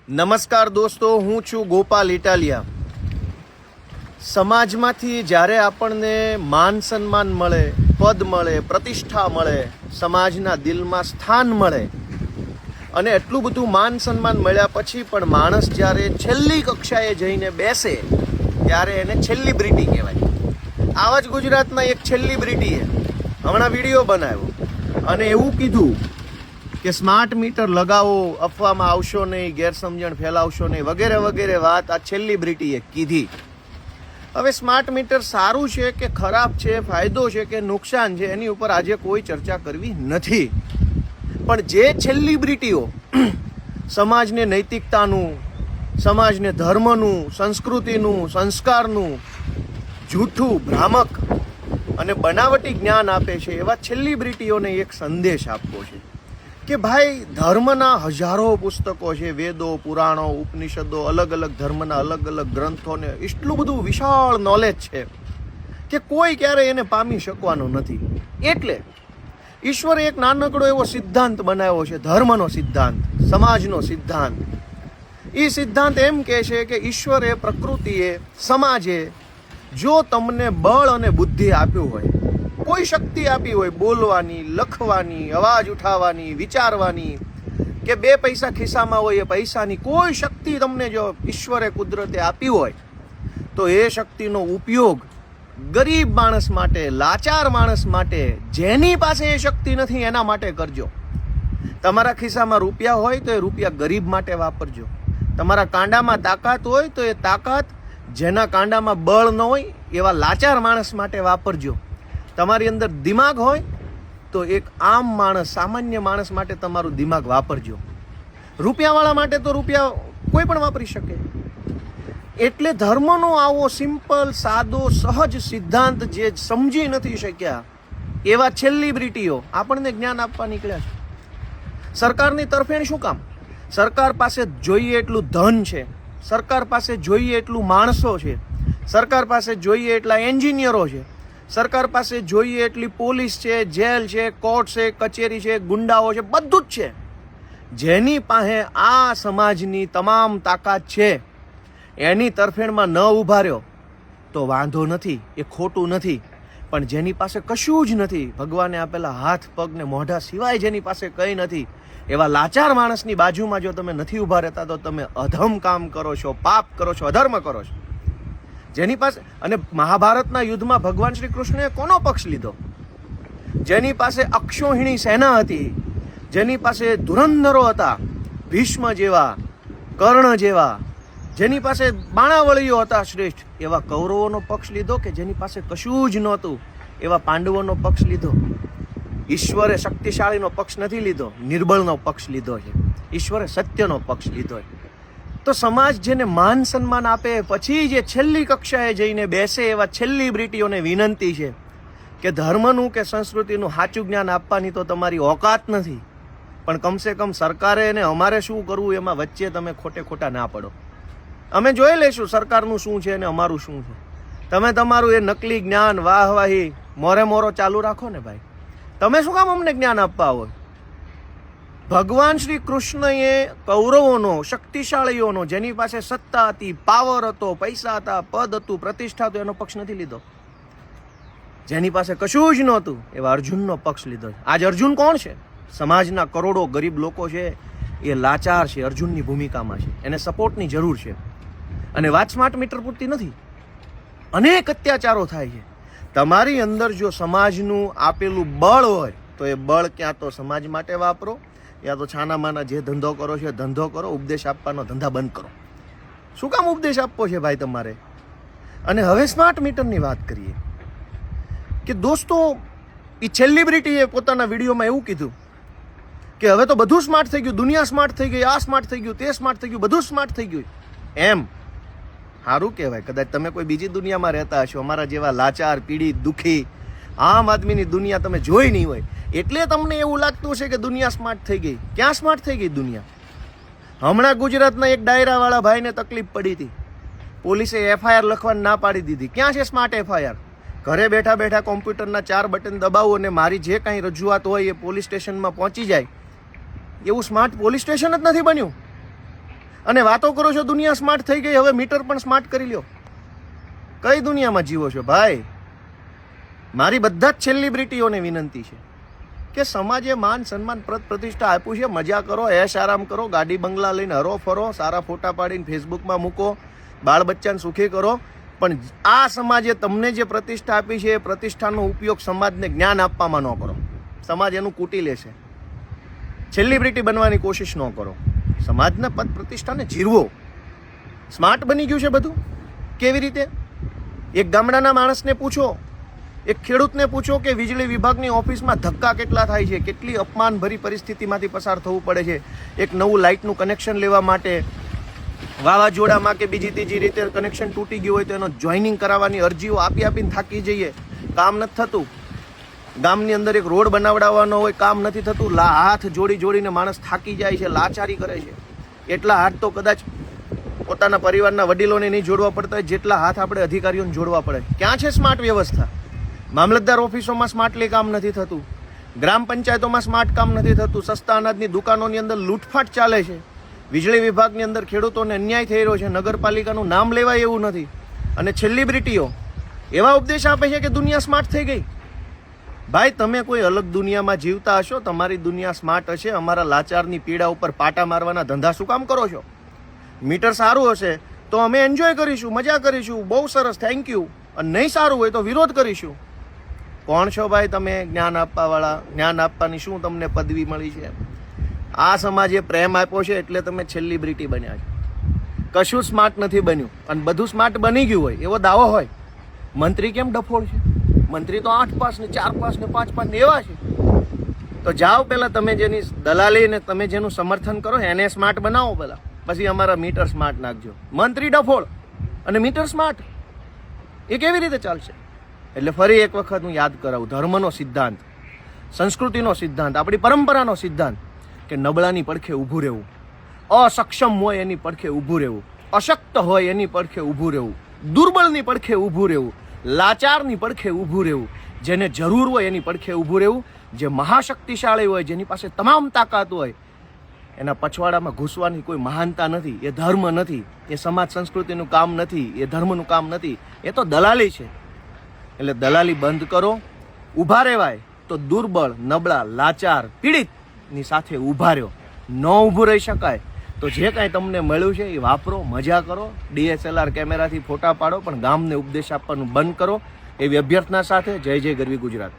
નમસ્કાર દોસ્તો, હું છું ગોપાલ ઇટાલિયા. સમાજમાંથી જ્યારે આપણને માન સન્માન મળે, પદ મળે, પ્રતિષ્ઠા મળે, સમાજના દિલમાં સ્થાન મળે, અને એટલું બધું માન સન્માન મળ્યા પછી પણ માણસ જ્યારે છેલ્લી કક્ષાએ જઈને બેસે ત્યારે એને સેલિબ્રિટી કહેવાય. આવા જ ગુજરાતના એક સેલિબ્રિટીએ હમણાં વિડીયો બનાવ્યો અને એવું કીધું કે સ્માર્ટ મીટર લગાવો, અફવામાં આવશો નહીં, ગેરસમજણ ફેલાવશો નહીં, વગેરે વગેરે વાત આ સેલિબ્રિટીએ કીધી. હવે સ્માર્ટ મીટર સારું છે કે ખરાબ છે, ફાયદો છે કે નુકસાન છે, એની ઉપર આજે કોઈ ચર્ચા કરવી નથી. પણ જે સેલિબ્રિટીઓ સમાજને નૈતિકતાનું, સમાજને ધર્મનું, સંસ્કૃતિનું, સંસ્કારનું જૂઠું, ભ્રામક અને બનાવટી જ્ઞાન આપે છે, એવા સેલિબ્રિટીઓને એક સંદેશ આપવો છે કે ભાઈ, ધર્મના હજારો પુસ્તકો છે, વેદો, પુરાણો, ઉપનિષદો, અલગ અલગ ધર્મના અલગ અલગ ગ્રંથોને એટલું બધું વિશાળ નોલેજ છે કે કોઈ ક્યારેય એને પામી શકવાનો નથી. એટલે ઈશ્વરે એક નાનકડો એવો સિદ્ધાંત બનાવ્યો છે, ધર્મનો સિદ્ધાંત, સમાજનો સિદ્ધાંત. એ સિદ્ધાંત એમ કહે છે કે ઈશ્વરે, પ્રકૃતિએ, સમાજે જો તમને બળ અને બુદ્ધિ આપ્યું હોય, કોઈ શક્તિ આપી હોય, બોલવાની, લખવાની, અવાજ ઉઠાવવાની, વિચારવાની, કે બે પૈસા ખિસ્સામાં હોય એ પૈસાની કોઈ શક્તિ તમને જો ઈશ્વરે, કુદરતે આપી હોય, તો એ શક્તિનો ઉપયોગ ગરીબ માણસ માટે, લાચાર માણસ માટે, જેની પાસે એ શક્તિ નથી એના માટે કરજો. તમારા ખિસ્સામાં રૂપિયા હોય તો એ રૂપિયા ગરીબ માટે વાપરજો. તમારા કાંડામાં તાકાત હોય તો એ તાકાત જેના કાંડામાં બળ ન હોય એવા લાચાર માણસ માટે વાપરજો. તમારી અંદર દિમાગ હોય તો એક આમ માણસ, સામાન્ય માણસ માટે તમારું દિમાગ વાપરજો. રૂપિયાવાળા માટે તો રૂપિયા કોઈ પણ વાપરી શકે. એટલે ધર્મનો આવો સિમ્પલ, સાદો, સહજ સિદ્ધાંત જે સમજી નથી શક્યા એવા સેલિબ્રિટીઓ આપણને જ્ઞાન આપવા નીકળ્યા છે. સરકારની તરફેણ શું કામ? સરકાર પાસે જોઈએ એટલું ધન છે, સરકાર પાસે જોઈએ એટલું માણસો છે, સરકાર પાસે જોઈએ એટલા એન્જિનિયરો છે, સરકાર પાસે જોઈએ એટલી પોલીસ છે, જેલ છે, કોર્ટ છે, કચેરી છે, ગુંડાઓ છે, બધું જ છે. જેની પાસે આ સમાજની તમામ તાકાત છે એની તરફેણમાં ન ઊભા રહ્યો તો વાંધો નથી, એ ખોટું નથી. પણ જેની પાસે કશું જ નથી, ભગવાને આપેલા હાથ, પગ ને મોઢા સિવાય જેની પાસે કંઈ નથી, એવા લાચાર માણસની બાજુમાં જો તમે નથી ઊભા રહેતા તો તમે અધમ કામ કરો છો, પાપ કરો છો, અધર્મ કરો છો. જેની પાસે, અને મહાભારતના યુદ્ધમાં ભગવાન શ્રી કૃષ્ણએ કોનો પક્ષ લીધો? જેની પાસે અક્ષોહિણી સેના હતી, જેની પાસે ધુરંધરો હતા, ભીષ્મ જેવા, કર્ણ જેવા, જેની પાસે બાણાવળીઓ હતા શ્રેષ્ઠ, એવા કૌરવોનો પક્ષ લીધો કે જેની પાસે કશું જ નહોતું એવા પાંડવોનો પક્ષ લીધો? ઈશ્વરે શક્તિશાળીનો પક્ષ નથી લીધો, નિર્બળનો પક્ષ લીધો છે. ઈશ્વરે સત્યનો પક્ષ લીધો છે. તો સમાજ જેને માન સન્માન આપે પછી જે છેલ્લી કક્ષાએ જઈને બેસે એવા સેલિબ્રિટીઓને વિનંતી છે કે ધર્મનું કે સંસ્કૃતિનું સાચું જ્ઞાન આપવાની તો તમારી ઓકાત નથી, પણ કમસે કમ સરકારે ને અમારે શું કરવું એમાં વચ્ચે તમે ખોટા ના પડો. અમે જોઈ લઈશું સરકારનું શું છે અને અમારું શું છે. તમે તમારું એ નકલી જ્ઞાન, વાહવાહી, મોરો ચાલુ રાખો ને ભાઈ. તમે શું કામ અમને જ્ઞાન આપવા હોય? ભગવાન શ્રી કૃષ્ણએ કૌરવોનો, શક્તિશાળીઓનો, જેની પાસે સત્તા હતી, પાવર હતો, પૈસા હતા, પદ હતું, પ્રતિષ્ઠા હતો, એનો પક્ષ નથી લીધો. જેની પાસે કશું જ નહોતું એવા અર્જુનનો પક્ષ લીધો. આજ અર્જુન કોણ છે? સમાજના કરોડો ગરીબ લોકો છે એ લાચાર છે, અર્જુનની ભૂમિકામાં છે, એને સપોર્ટની જરૂર છે. અને વાત સ્માર્ટ મીટર પૂરતી નથી, અનેક અત્યાચારો થાય છે. તમારી અંદર જો સમાજનું આપેલું બળ હોય તો એ બળ ક્યાં તો સમાજ માટે વાપરો, યા તો છાનામાના જે ધંધો કરો છો ધંધો કરો, ઉપદેશ આપવાનો ધંધા બંધ કરો. શું કામ ઉપદેશ આપવો છે ભાઈ તમારે? અને હવે સ્માર્ટ મીટરની વાત કરીએ કે દોસ્તો, એ સેલિબ્રિટીએ પોતાના વિડીયોમાં એવું કીધું કે હવે તો બધું સ્માર્ટ થઈ ગયું, દુનિયા સ્માર્ટ થઈ ગઈ, આ સ્માર્ટ થઈ ગયું, તે સ્માર્ટ થઈ ગયું, બધું સ્માર્ટ થઈ ગયું. એમ સારું કહેવાય. કદાચ તમે કોઈ બીજી દુનિયામાં રહેતા હશો, અમારા જેવા લાચાર, પીડિત, દુઃખી આમ આદમીની દુનિયા તમે જોઈ નહીં હોય, એટલે તમને એવું લાગતું હશે કે દુનિયા સ્માર્ટ થઈ ગઈ. ક્યાં સ્માર્ટ થઈ ગઈ દુનિયા? હમણાં ગુજરાતના એક ડાયરાવાળા ભાઈને તકલીફ પડી હતી, પોલીસે FIR લખવાની ના પાડી દીધી. ક્યાં છે સ્માર્ટ FIR? ઘરે બેઠા બેઠા કોમ્પ્યુટરના 4 બટન દબાવો અને મારી જે કાંઈ રજૂઆત હોય એ પોલીસ સ્ટેશનમાં પહોંચી જાય, એવું સ્માર્ટ પોલીસ સ્ટેશન જ નથી બન્યું. અને વાતો કરો છો દુનિયા સ્માર્ટ થઈ ગઈ, હવે મીટર પણ સ્માર્ટ કરી લ્યો. કઈ દુનિયામાં જીવો છો ભાઈ? મારી બધા જ સેલિબ્રિટીઓને વિનંતી છે કે સમાજે માન સન્માન પ્રતિષ્ઠા આપ્યું છે, મજા કરો, એશ આરામ કરો, ગાડી બંગલા લઈને હરો ફરો, સારા ફોટા પાડીને ફેસબુકમાં મૂકો, બાળ બચ્ચાને સુખી કરો. પણ આ સમાજે તમને જે પ્રતિષ્ઠા આપી છે એ પ્રતિષ્ઠાનો ઉપયોગ સમાજને જ્ઞાન આપવામાં ન કરો. સમાજ એનું કૂટી લેશે. સેલિબ્રિટી બનવાની કોશિશ ન કરો. સમાજના પદ પ્રતિષ્ઠાને જીરવો. સ્માર્ટ બની ગયું છે બધું. કેવી રીતે? એક ગામડાના માણસને પૂછો, એક ખેડૂતને પૂછો કે વીજળી વિભાગની ઓફિસમાં ધક્કા કેટલા થાય છે, કેટલી અપમાનભરી પરિસ્થિતિમાંથી પસાર થવું પડે છે. એક નવું લાઇટનું કનેક્શન લેવા માટે વાવાઝોડામાં કે બીજી ત્રીજી રીતે કનેક્શન તૂટી ગયું હોય તો એનો જોઈનિંગ કરાવવાની અરજીઓ આપીને થાકી જઈએ, કામ નથી થતું. ગામની અંદર એક રોડ બનાવડાવવાનો હોય, કામ નથી થતું. હાથ જોડીને માણસ થાકી જાય છે, લાચારી કરે છે. એટલા હાથ તો કદાચ પોતાના પરિવારના વડીલોને નહીં જોડવા પડતા હોય જેટલા હાથ આપણે અધિકારીઓને જોડવા પડે. ક્યાં છે સ્માર્ટ વ્યવસ્થા? મામલતદાર ઓફિસોમાં સ્માર્ટલી કામ નથી થતું, ગ્રામ પંચાયતોમાં સ્માર્ટ કામ નથી થતું, સસ્તા અનાજની દુકાનોની અંદર લૂંટફાટ ચાલે છે, વીજળી વિભાગની અંદર ખેડૂતોને અન્યાય થઈ રહ્યો છે, નગરપાલિકાનું નામ લેવાય એવું નથી. અને સેલિબ્રિટીઓ એવા ઉપદેશ આપે છે કે દુનિયા સ્માર્ટ થઈ ગઈ. ભાઈ તમે કોઈ અલગ દુનિયામાં જીવતા હશો, તમારી દુનિયા સ્માર્ટ હશે. અમારા લાચારની પીડા ઉપર પાટા મારવાના ધંધા શું કામ કરો છો? મીટર સારું હશે તો અમે એન્જોય કરીશું, મજા કરીશું, બહુ સરસ, થેન્ક યુ. અને નહીં સારું હોય તો વિરોધ કરીશું. કોણ છો ભાઈ તમે જ્ઞાન આપવાવાળા? જ્ઞાન આપવાની શું તમને પદવી મળી છે? આ સમાજે પ્રેમ આપ્યો છે એટલે તમે સેલિબ્રિટી બન્યા છો. કશું સ્માર્ટ નથી બન્યું. અને બધું સ્માર્ટ બની ગયું હોય એવો દાવો હોય. મંત્રી કેમ ડફોળ છે? મંત્રી તો 8 પાસ ને 4 પાસ ને 5 પાસ ને એવા છે. તો જાઓ પહેલા તમે જેની દલાલી ને તમે જેનું સમર્થન કરો એને સ્માર્ટ બનાવો પહેલા, પછી અમારા મીટર સ્માર્ટ નાખજો. મંત્રી ડફોળ અને મીટર સ્માર્ટ, એ કેવી રીતે ચાલશે? એટલે ફરી એક વખત હું યાદ કરાવું, ધર્મનો સિદ્ધાંત, સંસ્કૃતિનો સિદ્ધાંત, આપણી પરંપરાનો સિદ્ધાંત કે નબળાની પડખે ઊભું રહેવું, અસક્ષમ હોય એની પડખે ઊભું રહેવું, અશક્ત હોય એની પડખે ઊભું રહેવું, દુર્બળની પડખે ઊભું રહેવું, લાચારની પડખે ઊભું રહેવું, જેને જરૂર હોય એની પડખે ઊભું રહેવું, જે મહાશક્તિશાળી હોય, જેની પાસે તમામ તાકાત હોય, એના પછવાડામાં ઘૂસવાની કોઈ મહાનતા નથી. એ ધર્મ નથી, એ સમાજ સંસ્કૃતિનું કામ નથી, એ ધર્મનું કામ નથી, એ તો દલાલી છે. એટલે દલાલી બંધ કરો. ઊભા રહેવાય તો દુર્બળ, નબળા, લાચાર, પીડિતની સાથે ઊભા રહ્યો. ન ઊભું રહી શકાય તો જે કાંઈ તમને મળ્યું છે એ વાપરો, મજા કરો, DSLR કેમેરાથી ફોટા પાડો, પણ ગામને ઉપદેશ આપવાનું બંધ કરો. એવી અભ્યર્થના સાથે જય જય ગરવી ગુજરાત.